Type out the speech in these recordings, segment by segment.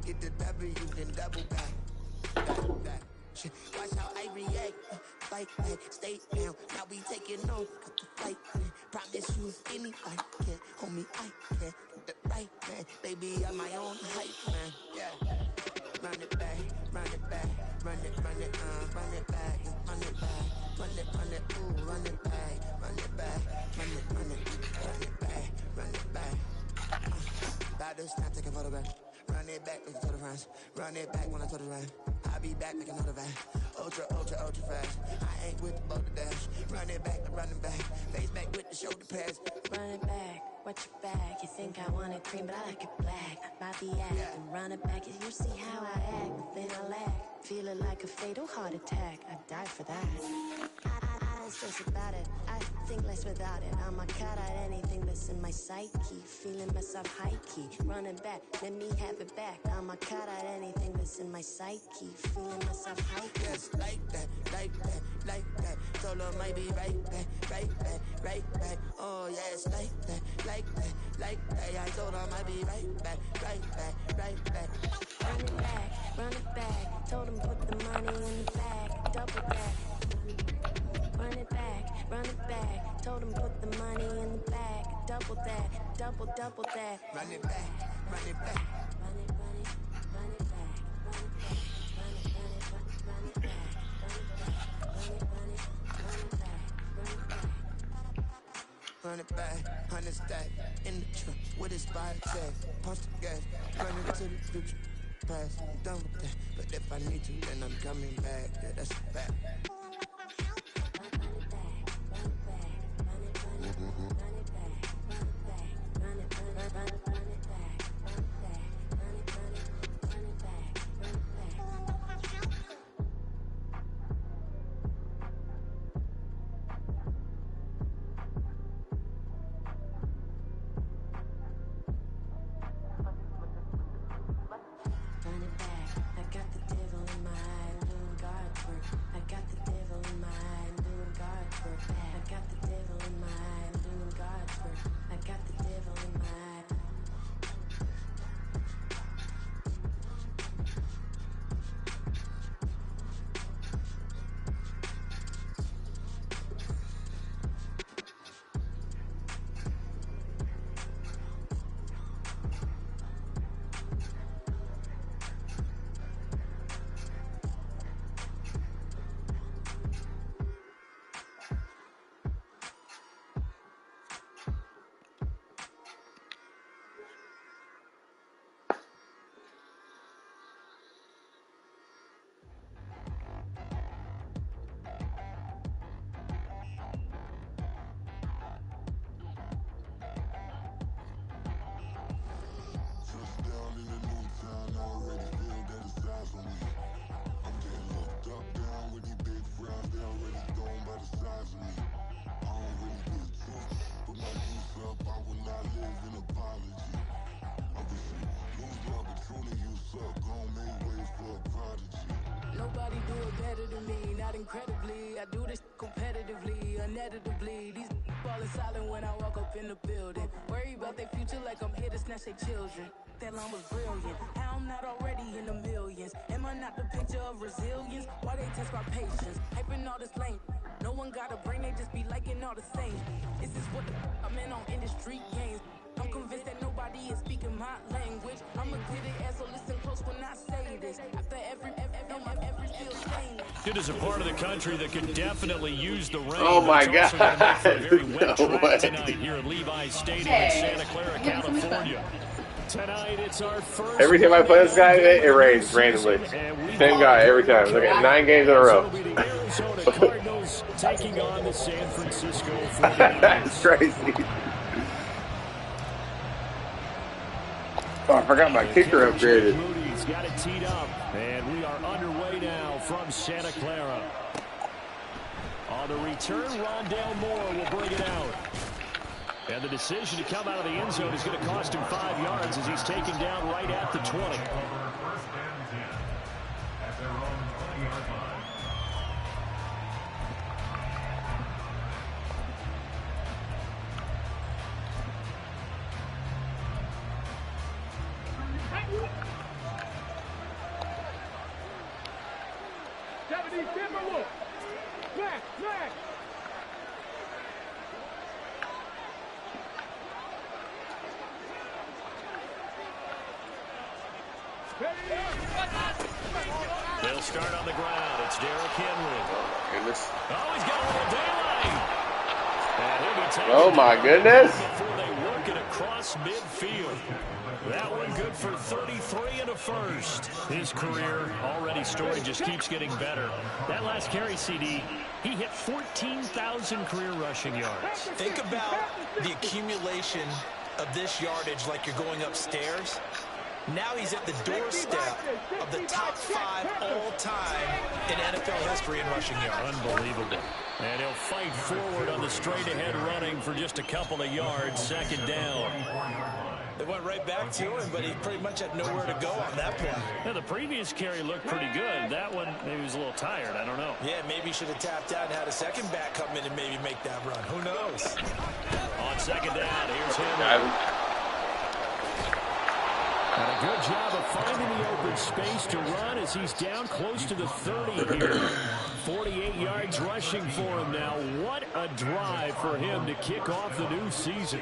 Get the W, then double back. Watch how I react, fight back, stay down. Now we taking on, got the fight plan. Promise you, anybody can, homie, I can. The right man, baby, I'm my own hype man. Yeah, run it back, run it back, run it back, run it back, run it back, ooh, run it back, run it back, run it back, run it back. Baddest, now take a photograph. Run it back, make it to the friends. Run it back when I told the right. I'll be back, make another van. Ultra, ultra, ultra fast. I ain't with the boat to dash. Run it back, running back. Face back with the shoulder pads. Run it back, watch your back. You think I want it cream, but I like it black. About the act, yeah. And run it back. You see how I act, nothing I lack. Feel it like a fatal heart attack. I die for that. I don't stress about it. I think less without it. I'm a cut at anything that's in my psyche. Feeling myself high key. Running back, let me have it back. I'm a cut at anything that's in my psyche. Feeling myself high key. Yes, like that, like that, like that. Told her might be right back, right back, right back. Oh yes, like that, like that, like that. I told her might be right back, right back, right back. Run it back, run it back. Told him put the money in the bag, double that. Run it back, run it back. Told him put the money in the bag, double that, double that. Run it back, run it back. Run it, run it, run it back, run it back, run it, run it, run it back, run it back, run it, run it back, run it back. Run it back, 100 stack in the trunk with his body check. Punch the gas, run into the future. Past, I'm done with that. But if I need to, then I'm coming back. Yeah, that's a fact. Incredibly, I do this competitively, uneditably. These falling silent when I walk up in the building. Worry about their future like I'm here to snatch their children. That line was brilliant. How I'm not already in the millions. Am I not the picture of resilience? Why they test my patience? Hyping all this lane. No one got a brain, they just be liking all the same. This is what the I'm in on industry games. I'm convinced that nobody is speaking my language. I'ma get it as so listen close when I say this. After every field saying it is a part of the country that could definitely use the rain. Oh my God! No tonight here at Levi's Stadium in Santa Clara, California. Tonight it's our first. Every time I play this guy, it rains randomly. Same guy every time. Look at 9 games in a row. Cardinals taking on the San Francisco 49ers. That's crazy. Oh, I forgot my kicker upgraded. Moody's got it teed up, and we are underway now from Santa Clara. On the return, Rondale Moore will bring it out. And the decision to come out of the end zone is going to cost him 5 yards as he's taken down right at the 20. They'll start on the ground. It's Derrick Henry. Goodness. Oh, he's got a little daylight. And he'll be taken Oh my goodness. before they work it across midfield. That one good for 33 and a first. His career already story just keeps getting better. That last carry, CD, he hit 14,000 career rushing yards. Think about the accumulation of this yardage like you're going upstairs. Now he's at the doorstep of the top 5 all-time in NFL history in rushing yards. Unbelievable. And he'll fight forward on the straight-ahead running for just a couple of yards. Second down. They went right back to him, but he pretty much had nowhere to go on that play. Yeah, the previous carry looked pretty good. That one, maybe he was a little tired. I don't know. Yeah, maybe he should have tapped out and had a second back come in and maybe make that run. Who knows? On second down, here's Henry. And a good job of finding the open space to run as he's down close to the 30 here. 48 yards rushing for him now. What a drive for him to kick off the new season.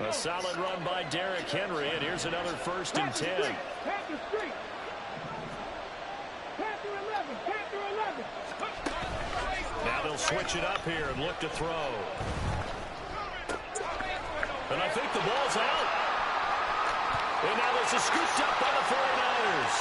A solid run by Derrick Henry, and here's another 1st and 10. Now they'll switch it up here and look to throw. And I think the ball's out. And now this is scooped up by the 49ers.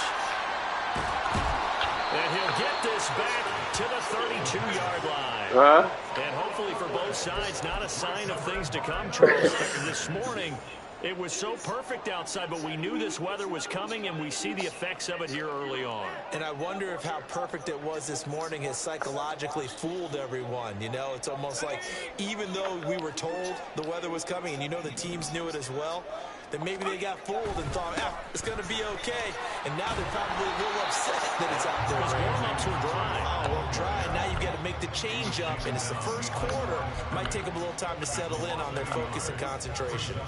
And he'll get this back to the 32-yard line. And hopefully for both sides, not a sign of things to come, Charles. This morning, it was so perfect outside, but we knew this weather was coming, and we see the effects of it here early on. And I wonder if how perfect it was this morning has psychologically fooled everyone. You know, it's almost like even though we were told the weather was coming, and you know the teams knew it as well, that maybe they got fooled and thought, it's going to be okay. And now they're probably a little upset that it's out there. Because warm-ups were dry. Oh, well, dry. Now you've got to make the change up, and it's the first quarter. Might take them a little time to settle in on their focus and concentration.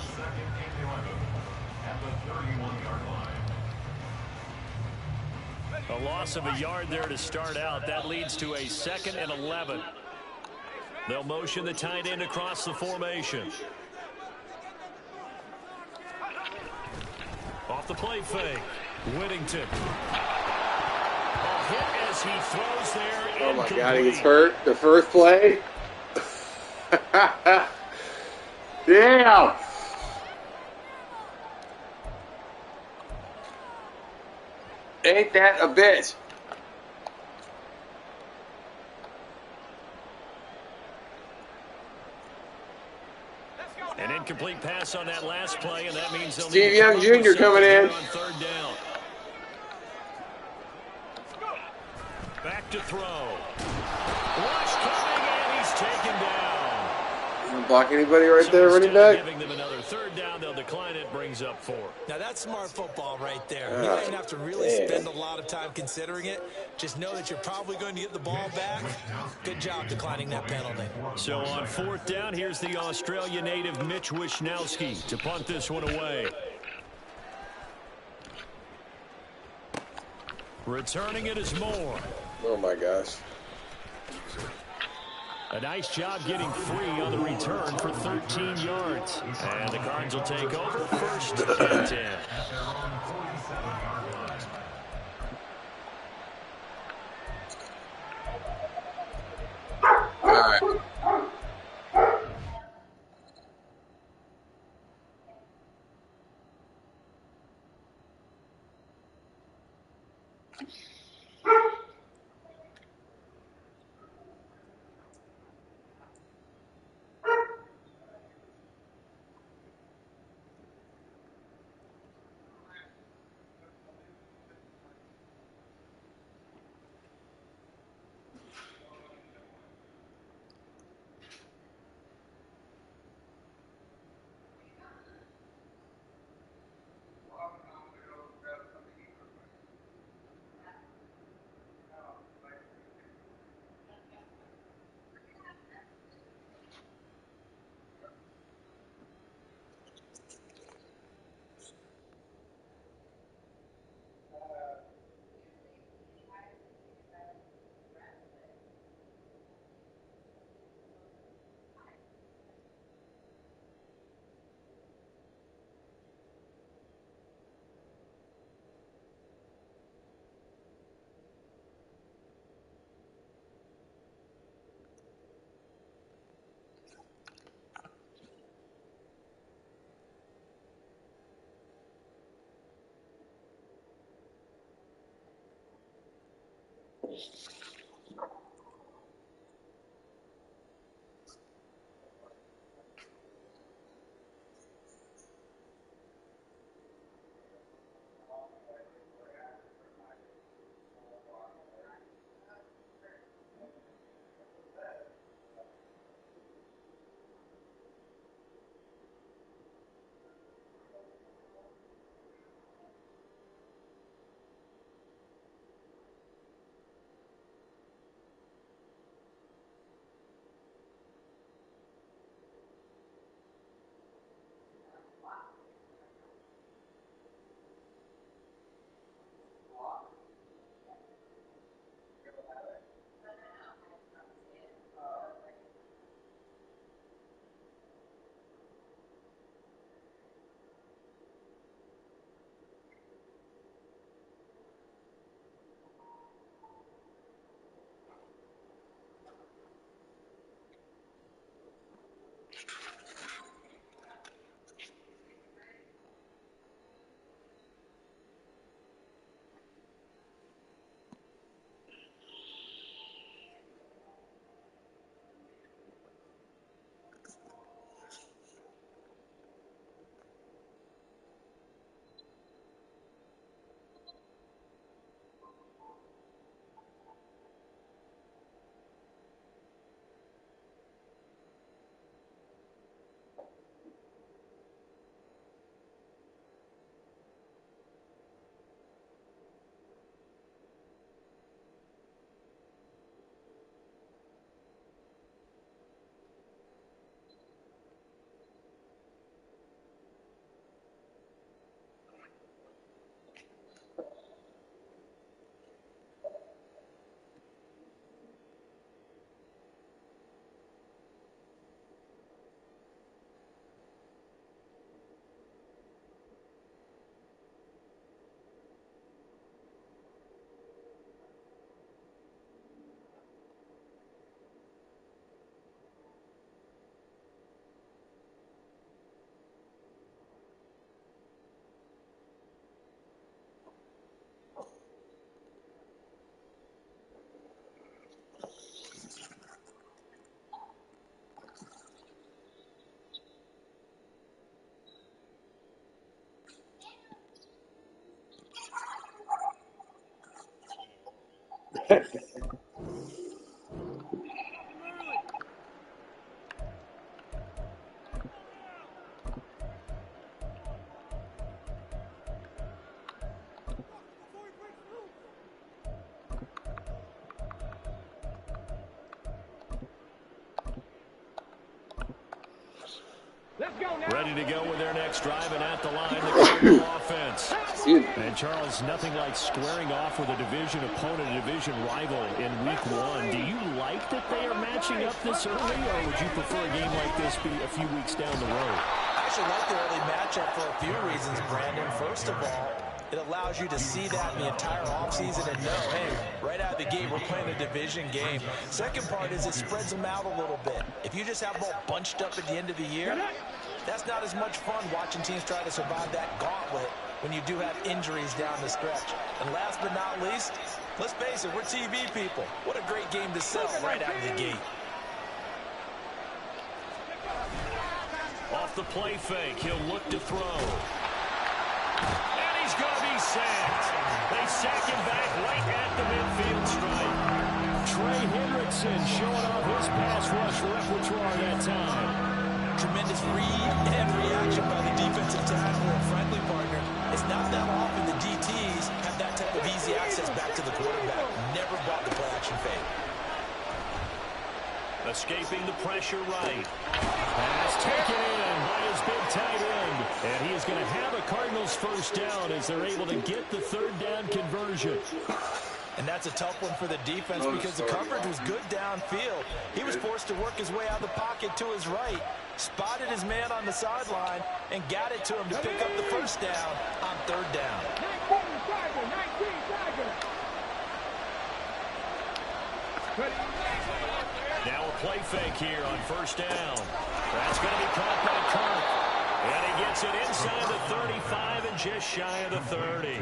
A loss of a yard there to start out. That leads to a 2nd and 11. They'll motion the tight end across the formation. Off the play fake. Whittington. A hit as he throws there. Oh my God, he gets hurt. The first play. Damn. Ain't that a bitch? An incomplete pass on that last play, and that means they'll Steve need Young Jr. coming in. On 3rd down. Back to throw. Rush coming, and he's taken down. You block anybody right there, running back? Giving them another 3rd down, they'll decline it, brings up 4. Now that's smart football right there. You don't even have to really spend a lot of time considering it. Just know that you're probably going to get the ball back. Good job declining that penalty. So on 4th down, here's the Australia native Mitch Wishnowsky to punt this one away. Returning it is Moore. Oh my gosh. A nice job getting free on the return for 13 yards. And the Cards will take over 1st and 10. All right. Ready to go with their next drive, and at the line, the Cardinal offense. And Charles, nothing like squaring off with a division opponent, a division rival in week 1. Do you like that they are matching up this early, or would you prefer a game like this be a few weeks down the road? I actually like the early matchup for a few reasons, Brandon. First of all, it allows you to see that in the entire offseason and know, hey, right out of the gate, we're playing a division game. Second part is it spreads them out a little bit. If you just have them all bunched up at the end of the year, that's not as much fun watching teams try to survive that gauntlet when you do have injuries down the stretch. And last but not least, let's face it, we're TV people. What a great game to sell right out of the gate. Off the play fake, he'll look to throw. And he's going to be sacked. They sack him back right at the midfield stripe. Trey Hendrickson showing off his pass rush repertoire that time. Tremendous read and reaction by the defensive tackle, and frankly, partner, it's not that often the DTs have that type of easy access back to the quarterback. Never bought the play action fake. Escaping the pressure right. Pass taken in by his big tight end. And he is going to have a Cardinals first down as they're able to get the third down conversion. And that's a tough one for the defense because the coverage was good downfield. He was forced to work his way out of the pocket to his right, spotted his man on the sideline, and got it to him to pick up the first down on third down. Now a play fake here on first down. That's going to be caught by Kirk. And he gets it inside the 35 and just shy of the 30.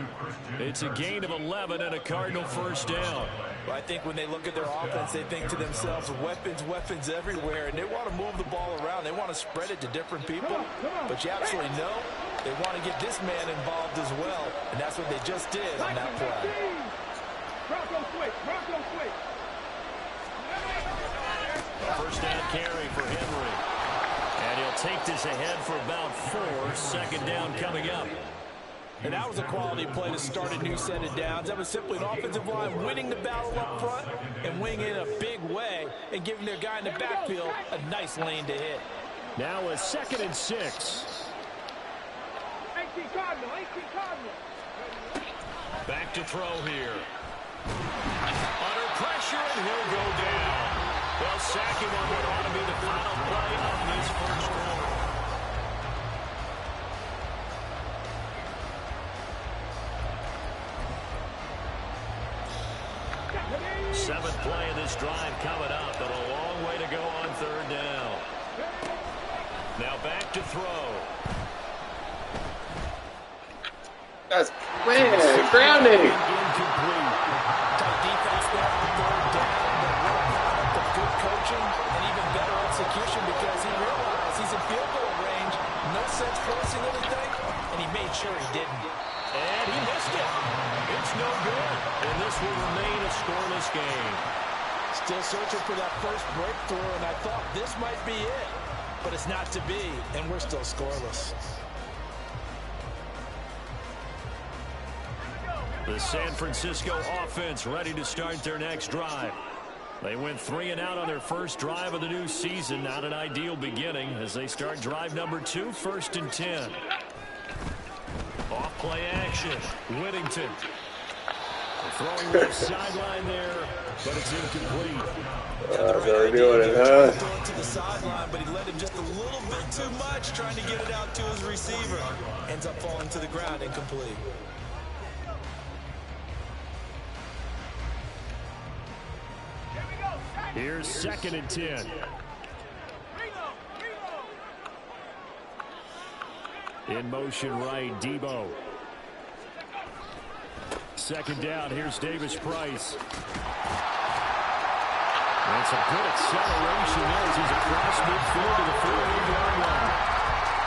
It's a gain of 11 and a Cardinal first down. Well, I think when they look at their offense, they think to themselves, weapons, weapons everywhere, and they want to move the ball around. They want to spread it to different people, but you absolutely know they want to get this man involved as well, and that's what they just did on that play. First down carry for Henry. And he'll take this ahead for about 4. Second down coming up. And that was a quality play to start a new set of downs. That was simply an offensive line winning the battle up front and winning in a big way and giving their guy in the backfield a nice lane to hit. Now a 2nd and 6. Back to throw here. Under pressure, and he'll go down. They'll sack him on what ought to be the final play of this first quarter. 7th play of this drive coming up, but a long way to go on third down. Now back to throw. That's grounding. Incomplete. Tight defense there on third down, but what a product of good coaching and even better execution because he realized he's in field goal range, no sense forcing anything, and he made sure he didn't. And he missed it. It's no good. And this will remain a scoreless game. Still searching for that first breakthrough, and I thought this might be it. But it's not to be, and we're still scoreless. The San Francisco offense ready to start their next drive. They went 3 and out on their first drive of the new season. Not an ideal beginning as they start drive number 2, 1st and 10. Off play action. Whittington. Throwing left sideline there, but it's incomplete. They're doing it, huh? Going to the sideline, but he led him just a little bit too much, trying to get it out to his receiver. Ends up falling to the ground, incomplete. Here's 2nd and 10. In motion right, Debo. 2nd down, here's Davis Price. And some good acceleration there as he's across midfield to the 48-yard line.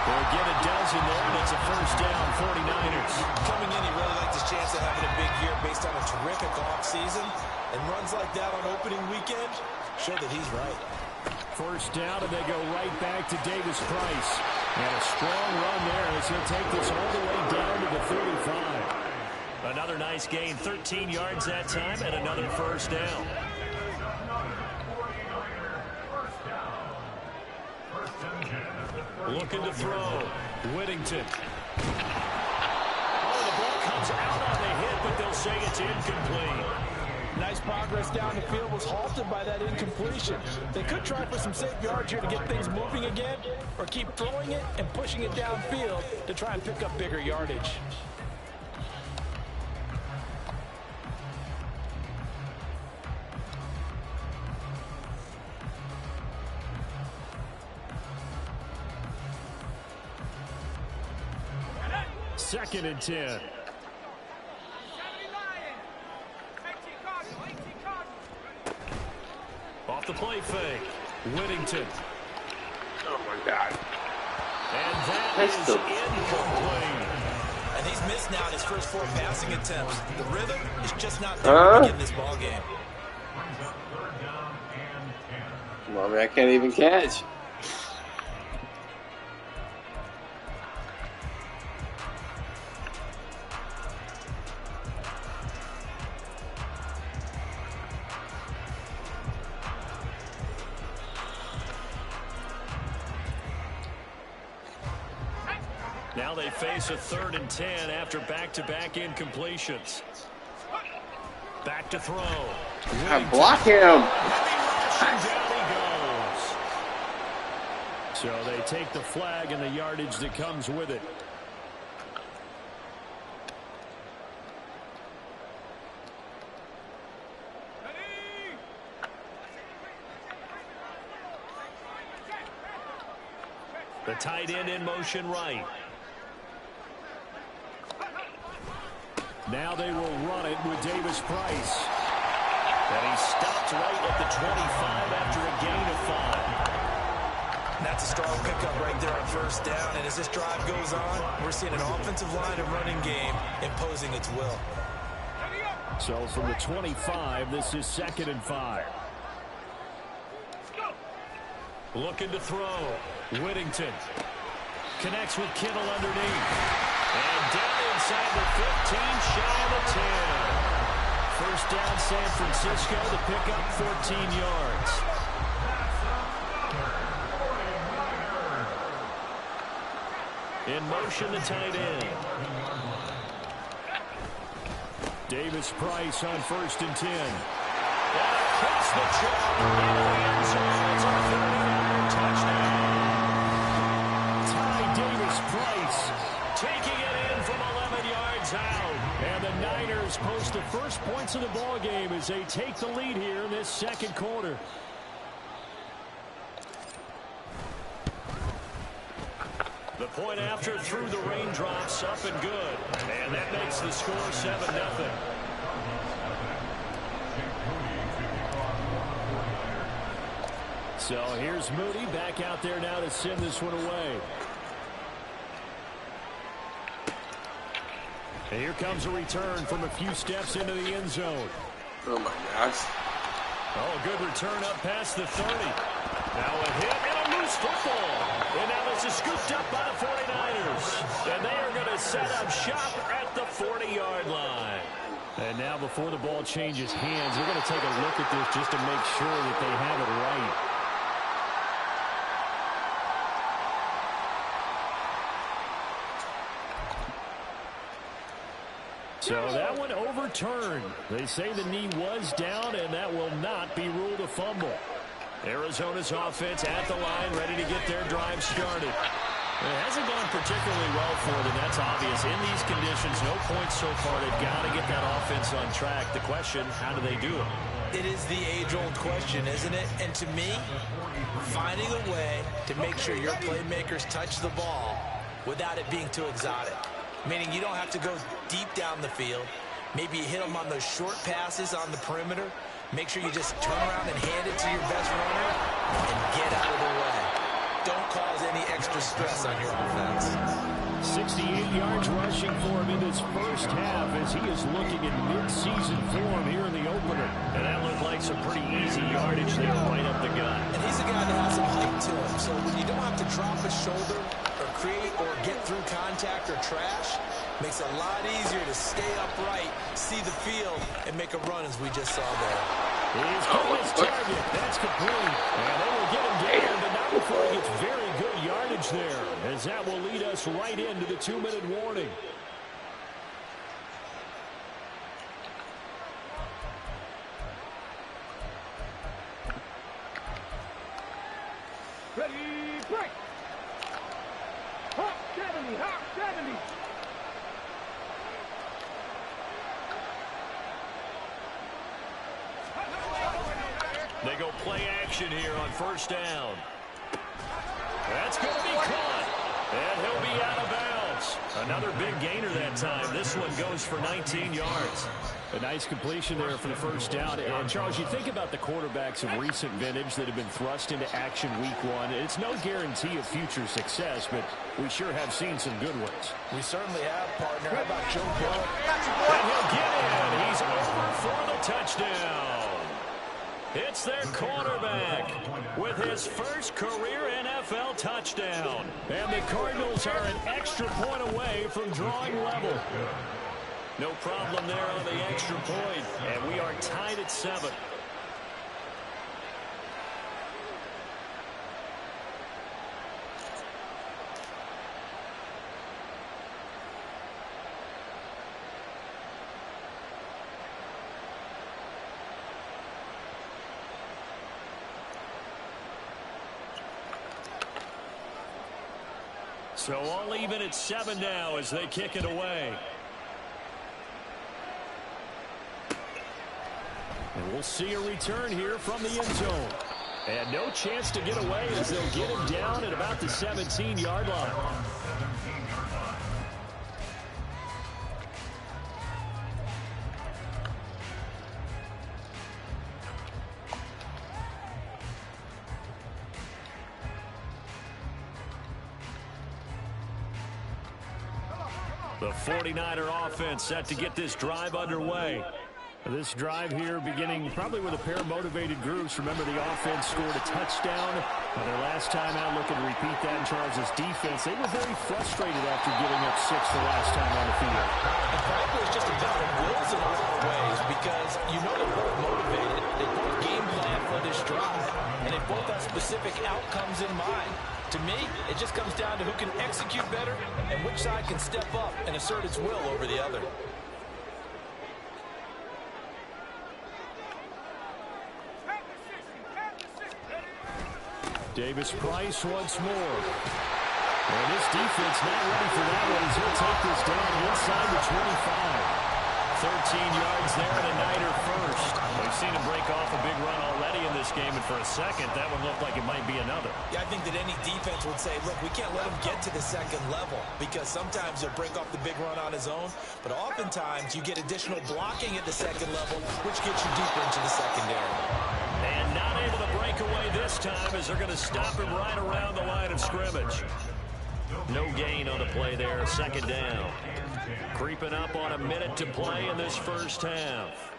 They'll get a dozen there, and it's a first down, 49ers. Coming in, he really liked his chance of having a big year based on a terrific offseason. And runs like that on opening weekend show that he's right. First down, and they go right back to Davis Price. And a strong run there as he'll take this all the way down to the 35. Another nice gain, 13 yards that time, and another first down. Looking to throw. Whittington. Oh, the ball comes out on the hit, but they'll say it's incomplete. Nice progress down the field was halted by that incompletion. They could try for some safe yards here to get things moving again, or keep throwing it and pushing it downfield to try and pick up bigger yardage. Second and 10. Off the play fake. Whittington. Oh, my God. And that is incomplete. And he's missed now in his first 4 passing attempts. The rhythm is just not there to begin this ball game. Well, I mean, I can't even catch. Now they face a 3rd and 10 after back-to-back incompletions. Back to throw. I block him. Down he goes. So they take the flag and the yardage that comes with it. The tight end in motion right. Now they will run it with Davis Price. And he stopped right at the 25 after a gain of 5. That's a strong pickup right there on first down. And as this drive goes on, we're seeing an offensive line and running game imposing its will. So from the 25, this is 2nd and 5. Looking to throw. Whittington connects with Kittle underneath. And down inside the 15, shy of the 10. First down San Francisco to pick up 14 yards. In motion, the tight end. Davis Price on 1st and 10. And across the chalk into the end zone. It's a 30-yard touchdown. Price taking it in from 11 yards out. And the Niners post the first points of the ball game as they take the lead here in this 2nd quarter. The point after through the raindrops, up and good. And that makes the score 7-0. So here's Moody back out there now to send this one away. And here comes a return from a few steps into the end zone. Oh, my gosh. Oh, good return up past the 30. Now a hit and a loose football. And now this is scooped up by the 49ers. And they are going to set up shop at the 40-yard line. And now before the ball changes hands, they're going to take a look at this just to make sure that they have it right. So that one overturned. They say the knee was down, and that will not be ruled a fumble. Arizona's offense at the line, ready to get their drive started. It hasn't gone particularly well for them, that's obvious. In these conditions, no points so far. They've got to get that offense on track. The question, how do they do it? It is the age-old question, isn't it? And to me, finding a way to make sure your playmakers touch the ball without it being too exotic. Meaning you don't have to go deep down the field. Maybe you hit them on those short passes on the perimeter. Make sure you just turn around and hand it to your best runner and get out of the way. Don't cause any extra stress on your offense. 68 yards rushing for him in his first half as he is looking in mid-season form here in the opener. And that looked like some pretty easy yardage there right up the gut. And he's a guy that has some height to him. So when you don't have to drop a shoulder or create or get through contact or trash, makes it a lot easier to stay upright, see the field, and make a run as we just saw there. He's getting his target. That's complete. And they will get him down, but not before he gets very good yardage there, as that will lead us right into the 2-minute warning. Ready, break! Hawk 70, Hawk 70! They go play action here on first down. That's going to be caught. And he'll be out of bounds. Another big gainer that time. This one goes for 19 yards. A nice completion there for the first down. And, Charles, you think about the quarterbacks of recent vintage that have been thrust into action week one. It's no guarantee of future success, but we sure have seen some good ones. We certainly have, partner. How about Joe Burrow? And he'll get in. He's over for the touchdown. It's their quarterback with his first career NFL touchdown. And the Cardinals are an extra point away from drawing level. No problem there on the extra point. And we are tied at 7. So all even at 7 now as they kick it away. And we'll see a return here from the end zone. And no chance to get away as they'll get him down at about the 17-yard line. The 49er offense set to get this drive underway. This drive here beginning probably with a pair of motivated groups. Remember, the offense scored a touchdown. Their last time out, looking to repeat that in Charles' defense. They were very frustrated after giving up 6 the last time on the field. And frankly, it's just a battle of wills in a lot of ways because you know they're both motivated. They both game plan for this drive, and they both have specific outcomes in mind. To me, it just comes down to who can execute better and which side can step up and assert its will over the other. Davis-Price once more. And this defense not ready for that one as he'll take this down inside the 25. 13 yards there and a Niner first. We've seen him break off a big run already in this game, and for a second, that one looked like it might be another. Yeah, I think that any defense would say, look, we can't let him get to the second level because sometimes he'll break off the big run on his own, but oftentimes you get additional blocking at the second level, which gets you deeper into the secondary. And not able to break away this time as they're going to stop him right around the line of scrimmage. No gain on the play there, second down. Creeping up on a minute to play in this first half.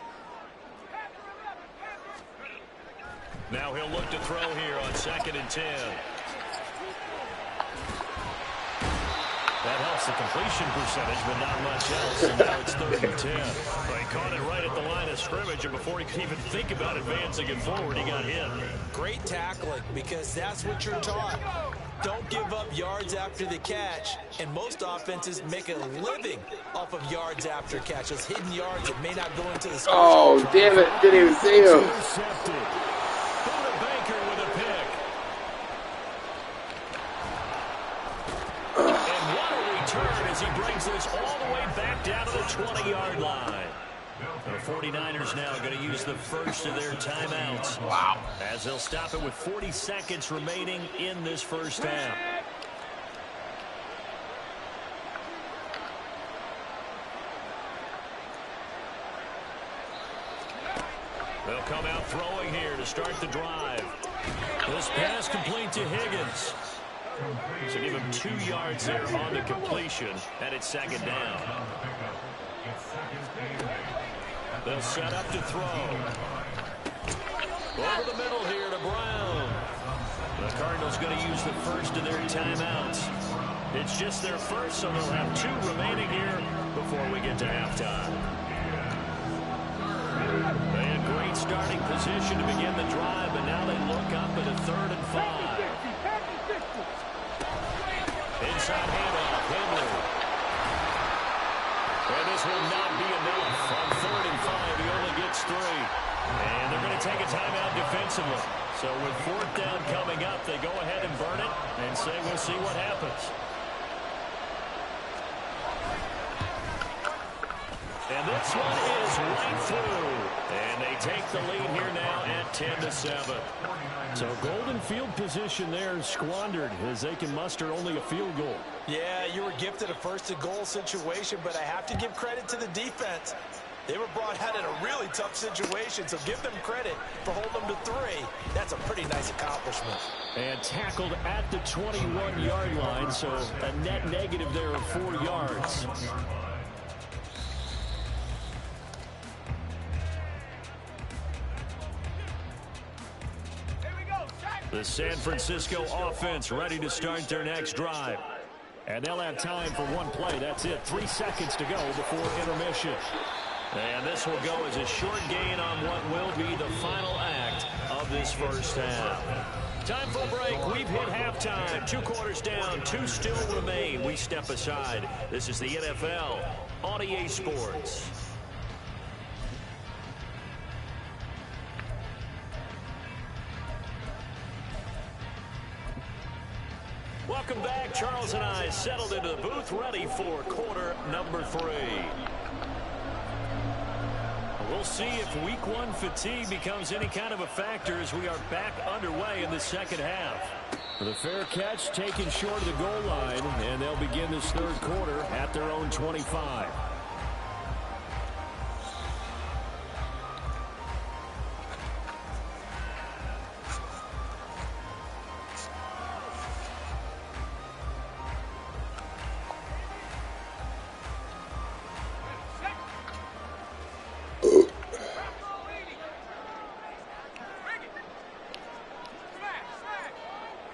Now he'll look to throw here on 2nd and 10. That helps the completion percentage, but not much else. And now it's 3rd and 10. But he caught it right at the line of scrimmage, and before he could even think about advancing it forward, he got hit. Great tackling, because that's what you're taught. Don't give up yards after the catch, and most offenses make a living off of yards after catch. Those hidden yards that may not go into the score. Oh, damn it. Didn't even see him. Intercepted. Buda Baker with a pick. And what a return as he brings this all the way back down to the 20-yard line. The 49ers now going to use the first of their timeouts. Wow. As they'll stop it with 40 seconds remaining in this first half. They'll come out throwing here to start the drive. This pass complete to Higgins. So give him 2 yards there on the completion, and it's 2nd down. They'll set up to throw. Over the middle here to Brown. The Cardinals going to use the first of their timeouts. It's just their first, so they'll have 2 remaining here before we get to halftime. And great starting position to begin the drive, but now they look up at a 3rd and 5. Inside handoff, Henry. And this will not be enough. On 3rd and 5, he only gets 3. And they're going to take a timeout defensively. So with 4th down coming up, they go ahead and burn it and say we'll see what happens. And this one is right through. And they take the lead here now at 10-7. So golden field position there squandered as they can muster only a field goal. Yeah, you were gifted a 1st and goal situation, but I have to give credit to the defense. They were brought out in a really tough situation, so give them credit for holding them to 3. That's a pretty nice accomplishment. And tackled at the 21-yard line, so a net negative there of 4 yards. The San Francisco offense ready to start their next drive. And they'll have time for one play. That's it. 3 seconds to go before intermission. And this will go as a short gain on what will be the final act of this first half. Time for a break. We've hit halftime. 2 quarters down. 2 still remain. We step aside. This is the NFL on EA Sports. Welcome back. Charles and I settled into the booth, ready for quarter number 3. We'll see if week 1 fatigue becomes any kind of a factor as we are back underway in the second half. The fair catch taken short of the goal line, and they'll begin this 3rd quarter at their own 25.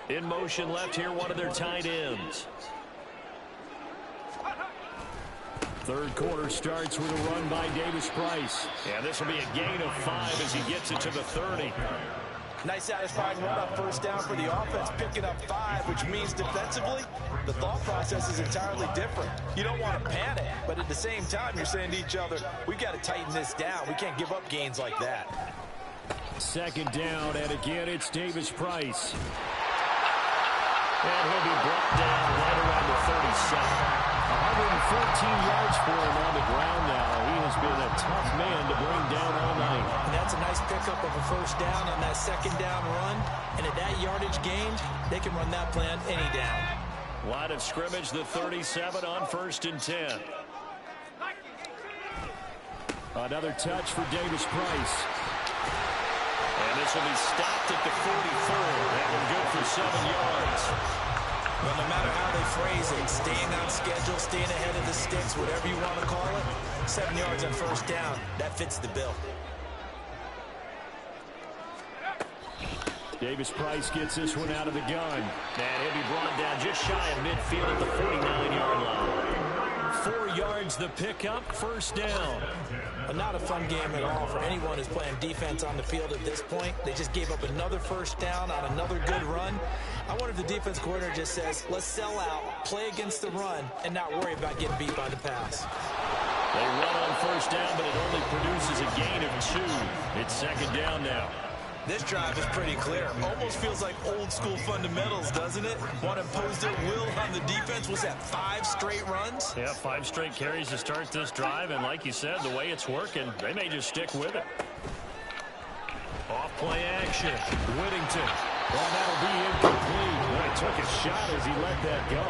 In motion left here, one of their tight ends. 3rd quarter starts with a run by Davis Price. And this will be a gain of 5 as he gets it to the 30. Nice satisfying run on 1st down for the offense, picking up 5, which means defensively, the thought process is entirely different. You don't want to panic, but at the same time, you're saying to each other, we've got to tighten this down. We can't give up gains like that. 2nd down, and again, it's Davis Price. And he'll be brought down right around the 37. 114 yards for him on the ground now. He has been a tough man to bring down all night. And that's a nice pickup of a 1st down on that 2nd down run. And at that yardage gained, they can run that plan any down. Line of scrimmage, the 37 on 1st and 10. Another touch for Davis Price. And this will be stopped at the 44. That one good for 7 yards. Well, no matter how they phrase it, staying on schedule, staying ahead of the sticks, whatever you want to call it, 7 yards on 1st down, that fits the bill. Davis Price gets this one out of the gun. And he'll be brought down just shy of midfield at the 49-yard line. 4 yards the pickup, 1st down. Not a fun game at all for anyone who's playing defense on the field at this point. They just gave up another 1st down on another good run. I wonder if the defense coordinator just says, let's sell out, play against the run, and not worry about getting beat by the pass. They run on 1st down, but it only produces a gain of 2. It's 2nd down now. This drive is pretty clear. Almost feels like old school fundamentals, doesn't it? Want to impose their will on the defense. Was that 5 straight runs? Yeah, 5 straight carries to start this drive. And like you said, the way it's working, they may just stick with it. Off play action. Whittington. Well, that'll be incomplete. Well, he took a shot as he let that go.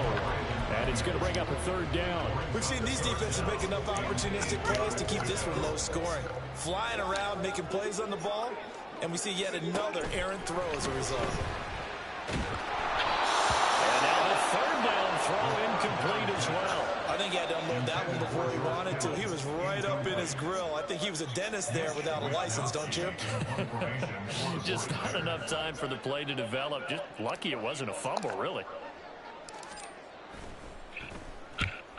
And it's going to bring up a 3rd down. We've seen these defenses make enough opportunistic plays to keep this one low scoring. Flying around, making plays on the ball. And we see yet another errant throw as a result. And now the 3rd down throw incomplete as well. I think he had to unload that one before he wanted to. He was right up in his grill. I think he was a dentist there without a license, don't you? Just not enough time for the play to develop. Just lucky it wasn't a fumble, really.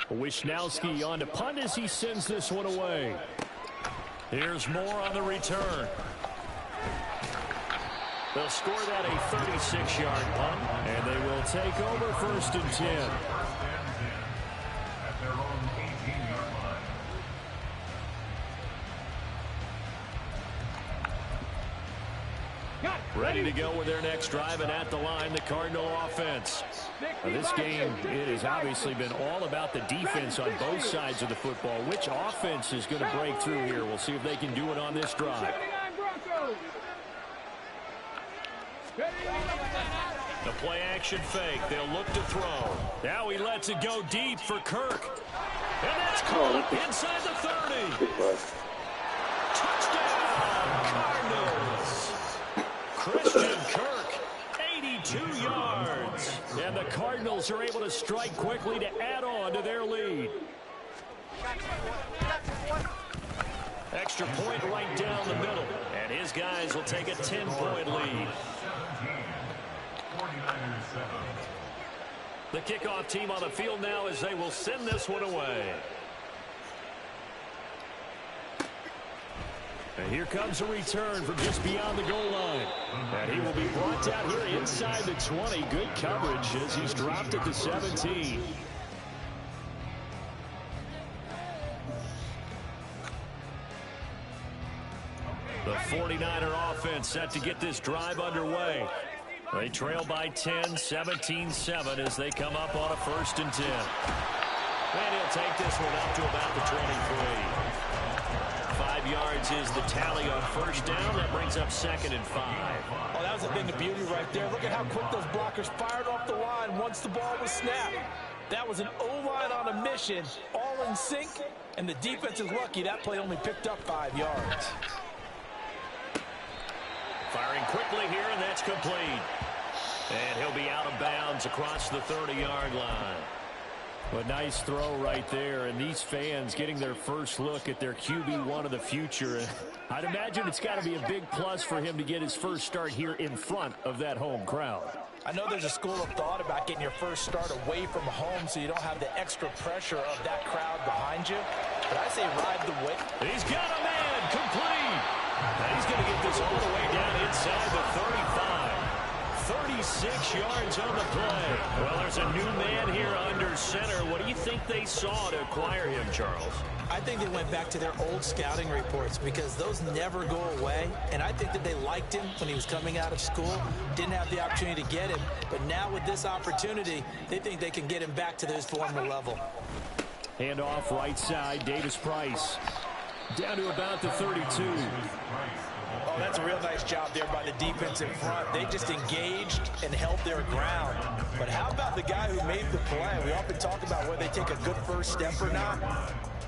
Wisnowski on to punt as he sends this one away. Here's Moore on the return. They'll score that a 36-yard punt, and they will take over 1st and 10. Ready to go with their next drive, and at the line, the Cardinal offense. Now, this game, it has obviously been all about the defense on both sides of the football. Which offense is going to break through here? We'll see if they can do it on this drive. The play action fake. They'll look to throw. Now he lets it go deep for Kirk. And that's caught inside the 30. Touchdown, Cardinals. Christian Kirk, 82 yards. And the Cardinals are able to strike quickly to add on to their lead. Extra point right down the middle. And his guys will take a 10-point lead. The kickoff team on the field now as they will send this one away. And here comes a return from just beyond the goal line. And he will be brought down here inside the 20. Good coverage as he's dropped at the 17. The 49er offense set to get this drive underway. They trail by 10, 17-7 as they come up on a 1st and 10. And he'll take this one up to about the 23. 5 yards is the tally on 1st down. That brings up 2nd and 5. Oh, that was a thing of beauty right there. Look at how quick those blockers fired off the line once the ball was snapped. That was an O-line on a mission, all in sync, and the defense is lucky that play only picked up 5 yards. Firing quickly here, and that's complete. And he'll be out of bounds across the 30-yard line. A nice throw right there, and these fans getting their first look at their QB1 of the future. I'd imagine it's got to be a big plus for him to get his first start here in front of that home crowd. I know there's a school of thought about getting your first start away from home so you don't have the extra pressure of that crowd behind you. But I say ride the wave. He's got a man complete. And he's going to get this all the way down inside the 35. 36 yards on the play. Well, there's a new man here under center. What do you think they saw to acquire him, Charles? I think they went back to their old scouting reports because those never go away. And I think that they liked him when he was coming out of school. Didn't have the opportunity to get him. But now with this opportunity, they think they can get him back to his former level. Hand off right side, Davis Price. Down to about the 32. Oh, that's a real nice job there by the defense in front. They just engaged and held their ground. But how about the guy who made the play? We often talk about whether they take a good first step or not.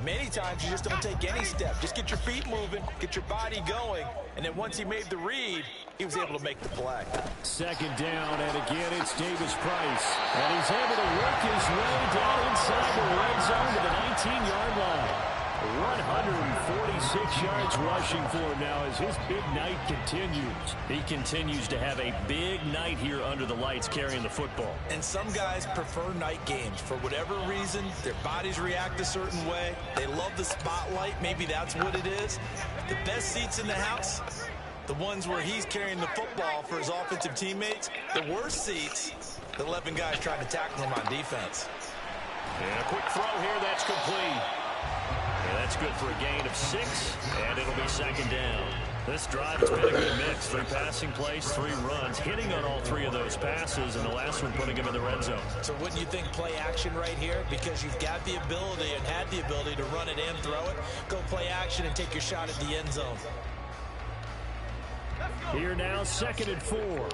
Many times you just don't take any step. Just get your feet moving, get your body going, and then once he made the read, he was able to make the play. 2nd down, and again it's Davis Price. And he's able to work his way down inside the red zone to the 19-yard line. 146 yards rushing for him now as his big night continues. He continues to have a big night here under the lights carrying the football. And some guys prefer night games. For whatever reason, their bodies react a certain way. They love the spotlight. Maybe that's what it is. The best seats in the house, the ones where he's carrying the football for his offensive teammates. The worst seats, the 11 guys trying to tackle him on defense. And a quick throw here, that's complete. Yeah, that's good for a gain of 6, and it'll be 2nd down. This drive has been a good mix. 3 passing plays, 3 runs, hitting on all 3 of those passes, and the last one putting him in the red zone. So wouldn't you think play action right here? Because you've got the ability and had the ability to run it and throw it. Go play action and take your shot at the end zone. Here now, 2nd and 4.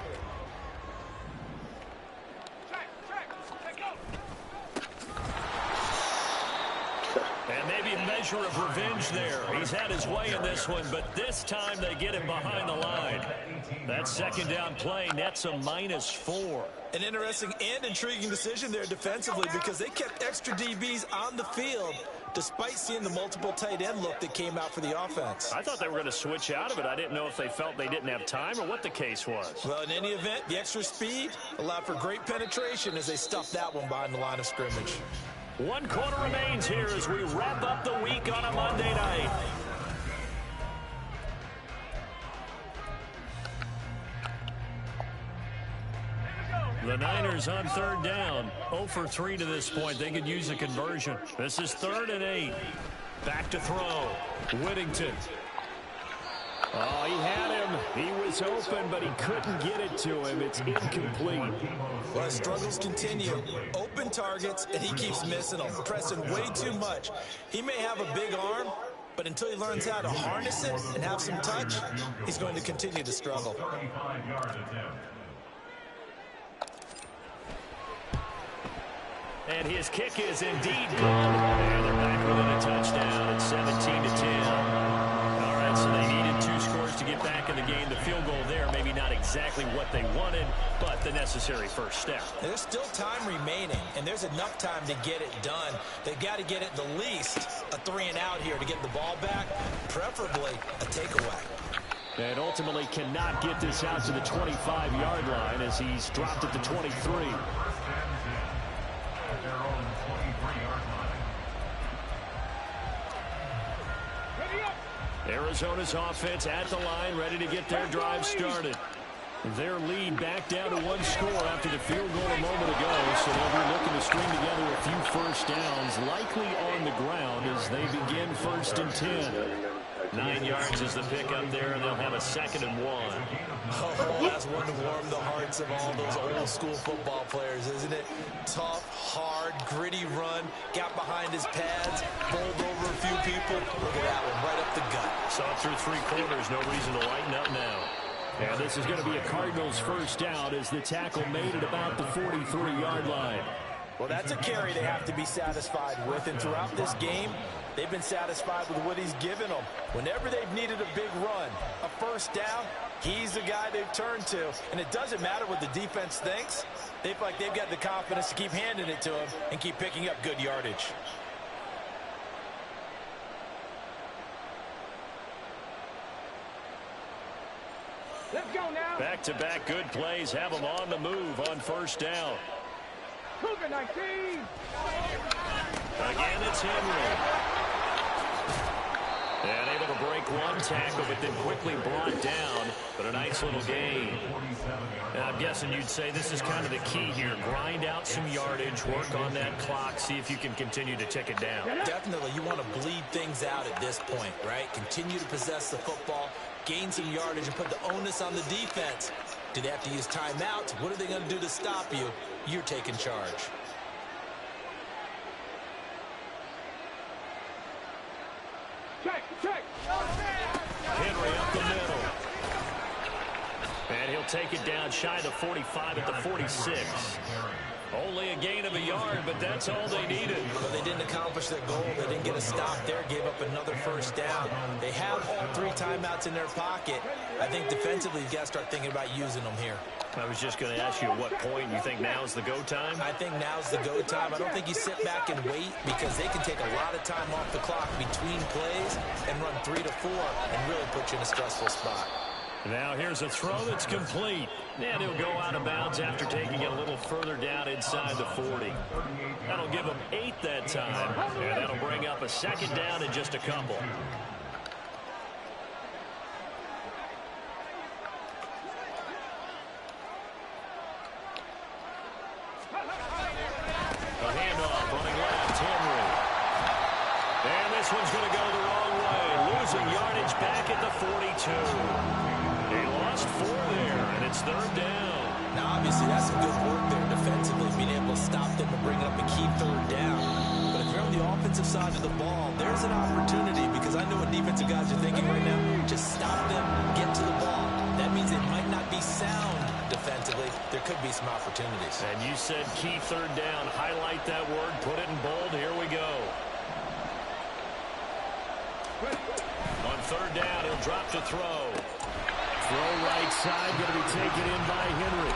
And maybe a measure of revenge there. He's had his way in this one, but this time they get him behind the line. That 2nd down play nets a -4. An interesting and intriguing decision there defensively because they kept extra DBs on the field despite seeing the multiple tight end look that came out for the offense. I thought they were going to switch out of it. I didn't know if they felt they didn't have time or what the case was. Well, in any event, the extra speed allowed for great penetration as they stuffed that one behind the line of scrimmage. 1 quarter remains here as we wrap up the week on a Monday night. The Niners on third down. 0 for 3 to this point. They could use a conversion. This is 3rd and 8. Back to throw. Whittington. Oh, he had him. He was open, but he couldn't get it to him. It's incomplete. Well, his struggles continue. Open targets, and he keeps missing them, pressing way too much. He may have a big arm, but until he learns how to harness it and have some touch, he's going to continue to struggle. And his kick is indeed good. And they're back within a touchdown. It's 17-10. All right, so they needed 2 scores to get back in the game. The field goal there, maybe not exactly what they wanted, but the necessary first step. There's still time remaining, and there's enough time to get it done. They've got to get it the least a 3-and-out here to get the ball back, preferably a takeaway. And ultimately cannot get this out to the 25-yard line as he's dropped at the 23. Arizona's offense at the line, ready to get their drive started. Their lead back down to 1 score after the field goal a moment ago, so they'll be looking to string together a few first downs, likely on the ground as they begin 1st and 10. 9 yards is the pickup there, and they'll have a 2nd and 1. Oh, that's one to warm the hearts of all those old-school football players, isn't it? Tough, hard, gritty run, got behind his pads, bowled over a few people. Look at that one, right up the gut. Saw it through 3 quarters, no reason to lighten up now. And this is going to be a Cardinals first down as the tackle made it about the 43-yard line. Well, that's a carry they have to be satisfied with, and throughout this game, they've been satisfied with what he's given them. Whenever they've needed a big run, a first down, he's the guy they've turned to. And it doesn't matter what the defense thinks. They feel like they've got the confidence to keep handing it to him and keep picking up good yardage. Let's go now. Back-to-back good plays have them on the move on first down. Cougar 19. Again, it's Henry. And able to break 1 tackle, but then quickly brought down. But a nice little gain. And I'm guessing you'd say this is kind of the key here. Grind out some yardage, work on that clock, see if you can continue to tick it down. Definitely, you want to bleed things out at this point, right? Continue to possess the football, gain some yardage, and put the onus on the defense. Do they have to use timeouts? What are they going to do to stop you? You're taking charge. Check. Henry up the middle. And he'll take it down shy of the 45 at the 46. Only a gain of a yard, but that's all they needed. But they didn't accomplish their goal. They didn't get a stop there, gave up another first down. They have all 3 timeouts in their pocket. I think defensively, you've got to start thinking about using them here. I was just going to ask you at what point you think now's the go time? I think now's the go time. I don't think you sit back and wait because they can take a lot of time off the clock between plays and run 3 to 4 and really put you in a stressful spot. Now here's a throw that's complete. And he'll go out of bounds after taking it a little further down inside the 40. That'll give him 8 that time. And that'll bring up a 2nd down in just a couple. A handoff running left, Henry. And this one's going to go the wrong way. Losing yardage back at the 42. He lost 4 there, and it's 3rd down. Now, obviously, that's some good work there defensively, being able to stop them and bring up a key 3rd down. But if you're on the offensive side of the ball, there's an opportunity because I know what defensive guys are thinking right now. Just stop them, get to the ball. That means it might not be sound defensively. There could be some opportunities. And you said key 3rd down. Highlight that word, put it in bold. Here we go. On 3rd down, he'll drop to throw. Throw right side, going to be taken in by Henry.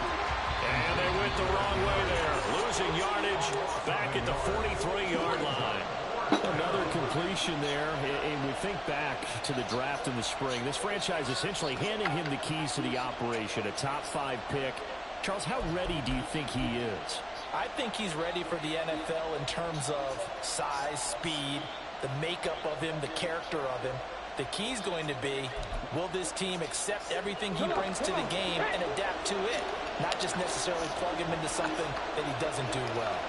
And they went the wrong way there. Losing yardage back at the 43-yard line. Another completion there. And we think back to the draft in the spring. This franchise essentially handing him the keys to the operation, a top 5 pick. Charles, how ready do you think he is? I think he's ready for the NFL in terms of size, speed, the makeup of him, the character of him. The key is going to be, will this team accept everything he brings to the game and adapt to it? not just necessarily plug him into something that he doesn't do well.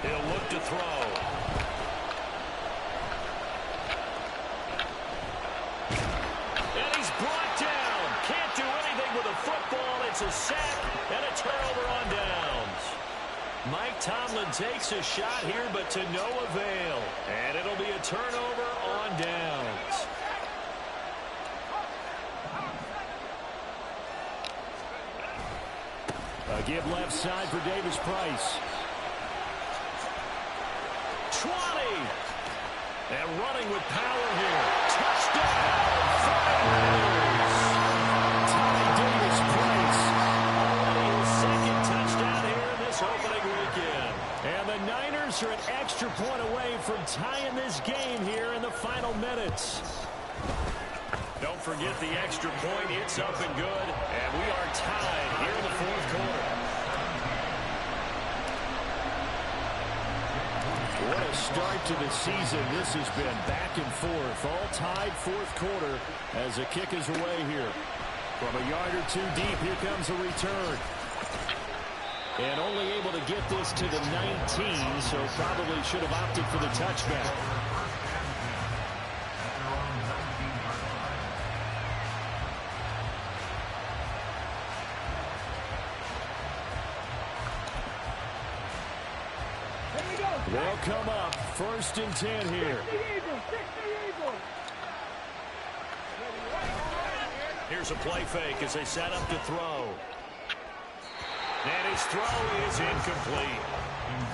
He'll look to throw. And he's brought down. Can't do anything with a football. It's a sack and a turnover on downs. Mike Tomlin takes a shot here, but to no avail. And it'll be a turnover on downs. A give left side for Davis Price. 20. And running with power here. Touchdown! Ty Davis Price. Already his second touchdown here in this opening weekend. And the Niners are an extra point away from tying this game here in the final minutes. Don't forget the extra point. It's up and good. And we are tied here in the fourth quarter. What a start to the season. This has been back and forth. All tied fourth quarter as the kick is away here. From a yard or two deep, here comes a return. And only able to get this to the 19, so probably should have opted for the touchback. They'll come up 1st and 10 here. Here's a play fake as they set up to throw. And his throw is incomplete.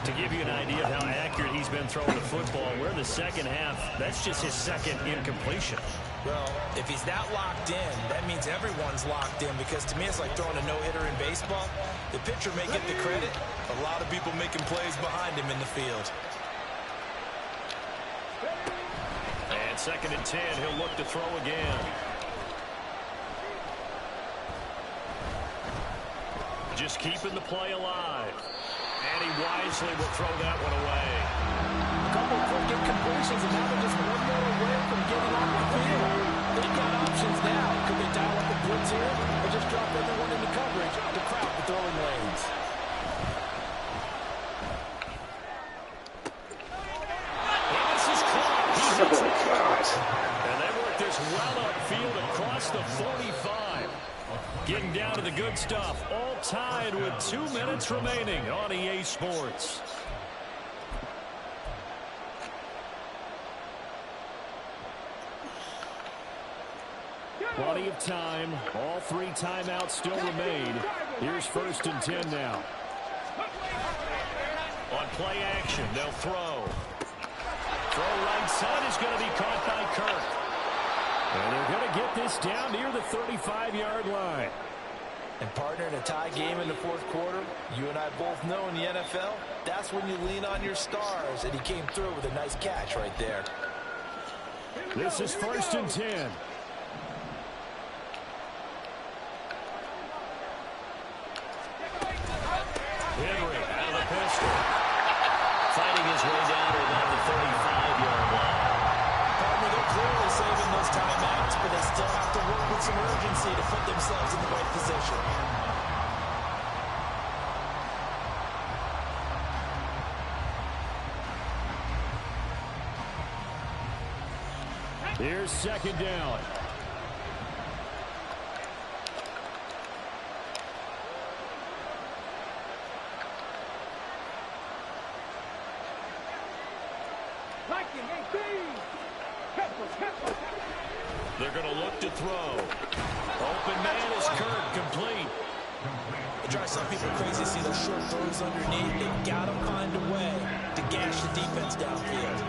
To give you an idea of how accurate he's been throwing the football, we're in the second half. That's just his second incompletion. Well, if he's that locked in, that means everyone's locked in, because to me it's like throwing a no-hitter in baseball. The pitcher may get the credit, a lot of people making plays behind him in the field. And 2nd and 10, he'll look to throw again. Just keeping the play alive. And he wisely will throw that one away. A couple of quick incompletions, and now they're just one more away from getting off the field. They've got options now. Could they dial up the blitz here, or just drop everyone into coverage to crowd the throwing lanes? And this is caught. He hits it. And they work this well upfield across the 45. Getting down to the good stuff. All tied with 2 minutes remaining on EA Sports. Plenty of time. All 3 timeouts still remain. Here's 1st and 10 now. On play action, they'll throw. Throw right side is going to be caught by Kirk. And they're going to get this down near the 35-yard line. And partner, in a tie game in the fourth quarter, you and I both know in the NFL, that's when you lean on your stars, and he came through with a nice catch right there. This is 1st and 10. Henry out of the pistol. Fighting his way down to about the 35-yard line. Partner, they're clearly saving those timeouts, but they still have to work with some urgency to put themselves in the right position. Here's 2nd down. They're going to look to throw. Open man is Kirk, complete. It drives some people crazy to see those short throws underneath. They've got to find a way to gash the defense downfield.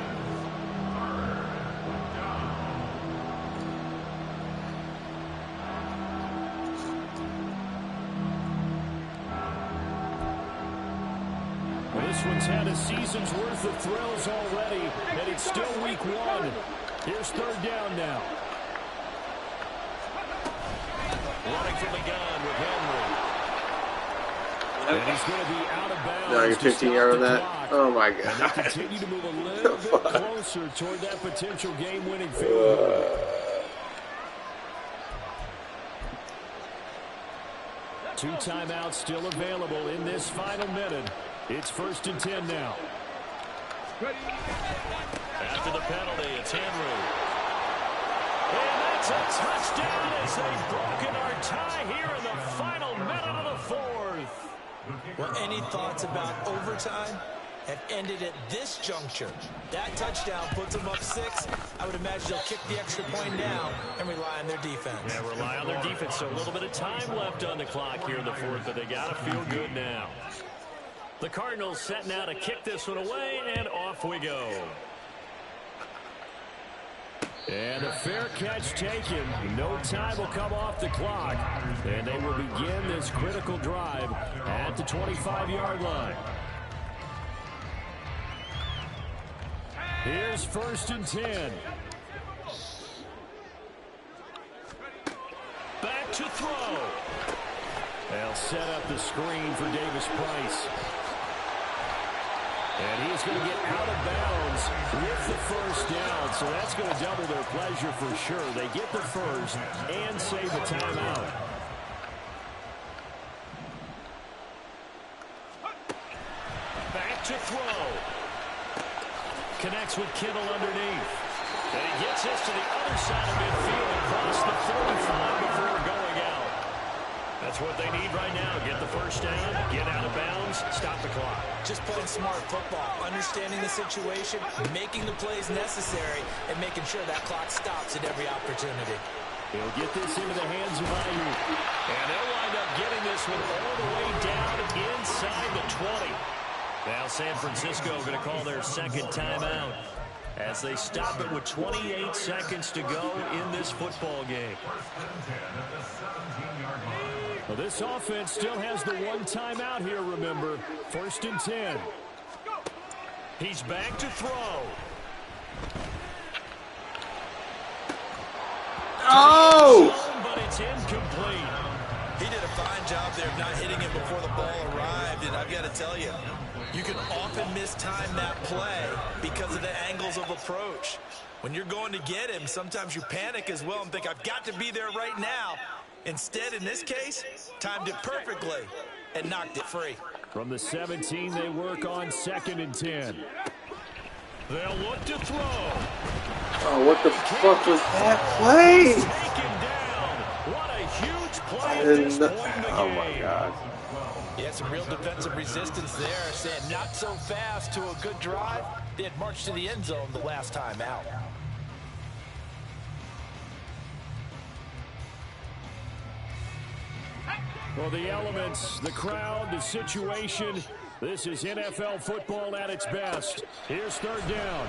Well, this one's had a season's worth of thrills already, and it's still week 1. Here's 3rd down now. Running from the gun with Henry. And he's going to be out of bounds. Now you're 15 yards on that. Oh my God. And they continue to move a little bit closer toward that potential game-winning field goal. 2 timeouts still available in this final minute. It's 1st and 10 now. After the penalty, it's Henry. And that's a touchdown as they've broken our tie here in the final minute of the 4th. Well, any thoughts about overtime? Have ended at this juncture. That touchdown puts them up 6. I would imagine they'll kick the extra point now and rely on their defense. Yeah, rely on their defense. So a little bit of time left on the clock here in the 4th, but they got to feel good now. The Cardinals set now to kick this one away, and off we go. And a fair catch taken. No time will come off the clock, and they will begin this critical drive at the 25-yard line. Here's 1st and 10. Back to throw. They'll set up the screen for Davis Price. And he's going to get out of bounds with the 1st down, so that's going to double their pleasure for sure. They get the 1st and save the timeout. Back to throw. Connects with Kittle underneath. And he gets this to the other side of midfield across the 45 before going out. That's what they need right now. Get the 1st down, get out of bounds, stop the clock. Just playing smart football, understanding the situation, making the plays necessary, and making sure that clock stops at every opportunity. He'll get this into the hands of IU. And they'll wind up getting this one all the way down inside the 20. Now San Francisco going to call their 2nd timeout as they stop it with 28 seconds to go in this football game. Well, this offense still has the 1 timeout here, remember. 1st and 10. He's back to throw. Oh! But it's incomplete. He did a fine job there of not hitting it before the ball arrived, and I've got to tell you, you can often mistime that play because of the angles of approach. When you're going to get him, sometimes you panic as well and think, I've got to be there right now. Instead, in this case, timed it perfectly and knocked it free. From the 17, they work on 2nd and 10. They'll look to throw. Oh, what the fuck was that play? Taken down. What a huge play at this point in the game. Oh my God. Yeah, some real defensive resistance there, saying not so fast to a good drive. They had marched to the end zone the last time out. Well, the elements, the crowd, the situation, this is NFL football at its best. Here's 3rd down.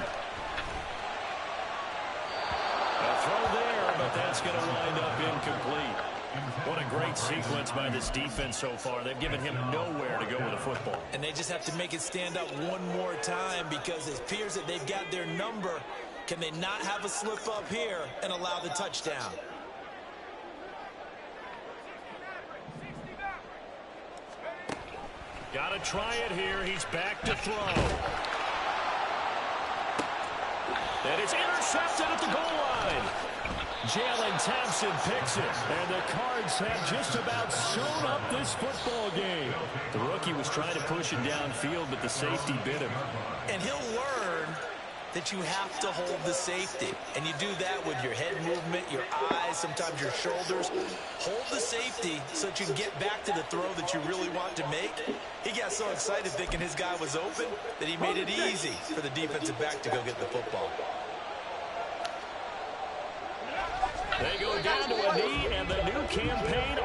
A throw there, but that's going to wind up incomplete. What a great sequence by this defense so far. They've given him nowhere to go with the football. And they just have to make it stand up one more time because it appears that they've got their number. Can they not have a slip up here and allow the touchdown? Got to try it here. He's back to throw. And it's intercepted at the goal line. Jalen Thompson picks it. And the Cards have just about sewn up this football game. The rookie was trying to push him downfield, but the safety bit him. And he'll learn that you have to hold the safety. And you do that with your head movement, your eyes, sometimes your shoulders. Hold the safety so that you can get back to the throw that you really want to make. He got so excited thinking his guy was open that he made it easy for the defensive back to go get the football. They go down to a knee, and the new campaign